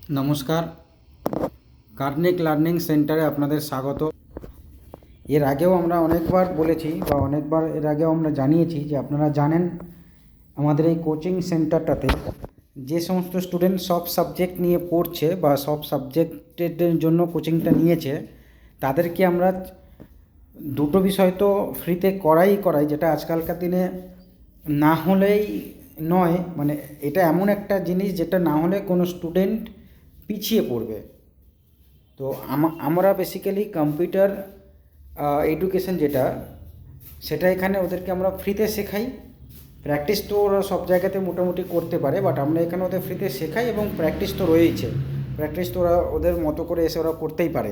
নমস্কার, Kernig learning সেন্টারে আপনাদের স্বাগত। এর আগেও আমরা অনেকবার বলেছি বা অনেকবার এর আগেও আমরা জানিয়েছি যে আপনারা জানেন আমাদের এই কোচিং সেন্টারটাতে যে সমস্ত স্টুডেন্ট সব সাবজেক্ট নিয়ে পড়ছে বা সব সাবজেক্টের জন্য কোচিংটা নিয়েছে তাদেরকে আমরা দুটো বিষয় তো ফ্রিতে করাই, যেটা আজকালকার দিনে না হলেই নয়। মানে এটা এমন একটা জিনিস যেটা না হলে কোনো স্টুডেন্ট পিছিয়ে পড়বে। তো আমরা বেসিক্যালি কম্পিউটার এডুকেশন যেটা সেটা এখানে ওদেরকে আমরা ফ্রিতে শেখাই। প্র্যাকটিস তো ওরা সব জায়গাতে মোটামুটি করতে পারে, বাট আমরা এখানে ওদের ফ্রিতে শেখাই এবং প্র্যাকটিস তো রয়েইছে। প্র্যাকটিস তো ওরা ওদের মতো করে এসে ওরা করতেই পারে।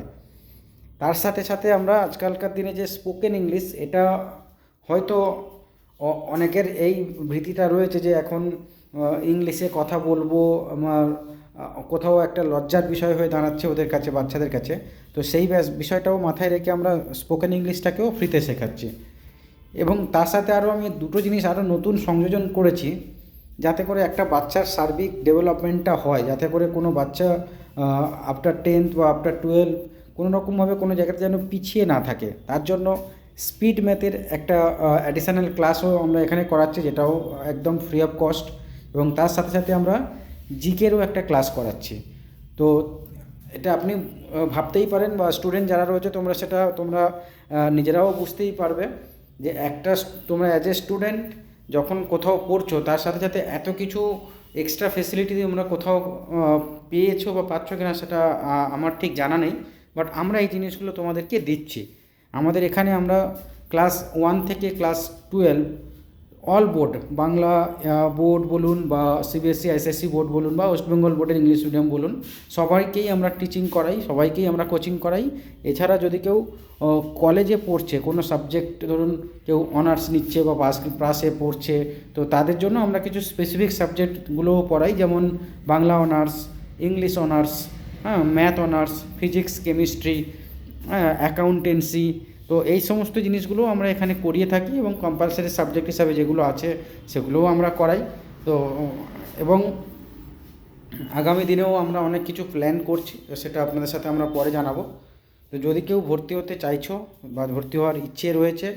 তার সাথে সাথে আমরা আজকালকার দিনে যে স্পোকেন ইংলিশ, এটা হয়তো অনেকের এই ভীতিটা রয়েছে যে এখন ইংলিশে কথা বলবো আমার কোথাও একটা লজ্জার বিষয় হয়ে দাঁড়াচ্ছে ওদের কাছে, বাচ্চাদের কাছে। তো সেই বিষয়টাও মাথায় রেখে আমরা স্পোকেন ইংলিশটাকেও ফ্রিতে শেখাচ্ছি। এবং তার সাথে আরও আমি দুটো জিনিস আরও নতুন সংযোজন করেছি, যাতে করে একটা বাচ্চার সার্বিক ডেভেলপমেন্টটা হয়, যাতে করে কোনো বাচ্চা আফটার 10th বা আফটার 12 কোনো রকমভাবে কোনো জায়গাতে যেন পিছিয়ে না থাকে। তার জন্য স্পিড ম্যাথের একটা অ্যাডিশনাল ক্লাসও আমরা এখানে করাচ্ছি, যেটাও একদম ফ্রি অফ কস্ট। এবং তার সাথে সাথে আমরা জিকেরও একটা ক্লাস করাচ্ছি। তো এটা আপনি ভাবতেই পারেন বা স্টুডেন্ট যারা রয়েছে তোমরা নিজেরাও বুঝতেই পারবে যে তোমরা অ্যাজ এ স্টুডেন্ট যখন কোথাও পড়ছো তার সাথে সাথে এত কিছু এক্সট্রা ফেসিলিটি তোমরা কোথাও পেয়েছো বা পাচ্ছ কিনা সেটা আমার ঠিক জানা নেই, বাট আমরা এই জিনিসগুলো তোমাদেরকে দিচ্ছি। আমাদের এখানে আমরা ক্লাস 1 থেকে class 12 all board, Bangla board বলুন বা সিবিএসসি আইসিএসসি বোর্ড বলুন বা ওয়েস্ট বেঙ্গল বোর্ডের ইংলিশ মিডিয়াম বলুন, সবাইকেই আমরা টিচিং করাই, সবাইকেই আমরা কোচিং করাই। এছাড়া যদি কেউ কলেজে পড়ছে কোনো সাবজেক্ট, ধরুন কেউ অনার্স নিচ্ছে বা পাসে পড়ছে, তো তাদের জন্য আমরা কিছু স্পেসিফিক সাবজেক্টগুলোও পড়াই, যেমন Bangla honours, English honours, math honours, physics, chemistry, accountancy. তো এই সমস্ত জিনিসগুলো আমরা এখানে করিয়ে থাকি এবং কম্পালসারি সাবজেক্ট হিসাবে যেগুলো আছে সেগুলোও আমরা করাই। তো এবং আগামী দিনেও আমরা অনেক কিছু প্ল্যান করছি, তো সেটা আপনাদের সাথে আমরা পরে জানাবো। তো যদি কেউ ভর্তি হতে চাইছো বা ভর্তি হওয়ার ইচ্ছে রয়েছে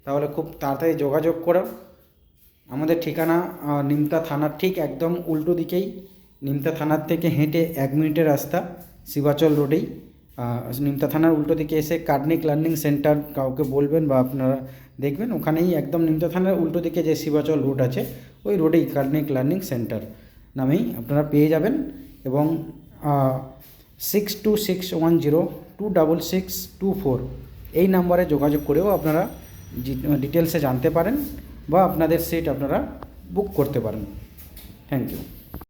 তাহলে খুব তাড়াতাড়ি যোগাযোগ করো। আমাদের ঠিকানা নিমতা থানার ঠিক একদম উল্টো দিকেই, নিমতা থানার থেকে হেঁটে 1 মিনিটের রাস্তা, শিবাচল রোডেই। নিমতা থানার উল্টো দিকে এসে কার্নিক লার্নিং সেন্টার কাউকে বলবেন বা আপনারা দেখবেন, ওখানেই একদম নিমতা থানার উল্টো দিকে যে শিবাচল রোড আছে ওই রোডেই কার্নিক লার্নিং সেন্টার নামেই আপনারা পেয়ে যাবেন। এবং 6261026624 এই নাম্বারে যোগাযোগ করেও আপনারা ডিটেলসে জানতে পারেন বা আপনাদের সিট আপনারা বুক করতে পারেন। Thank you.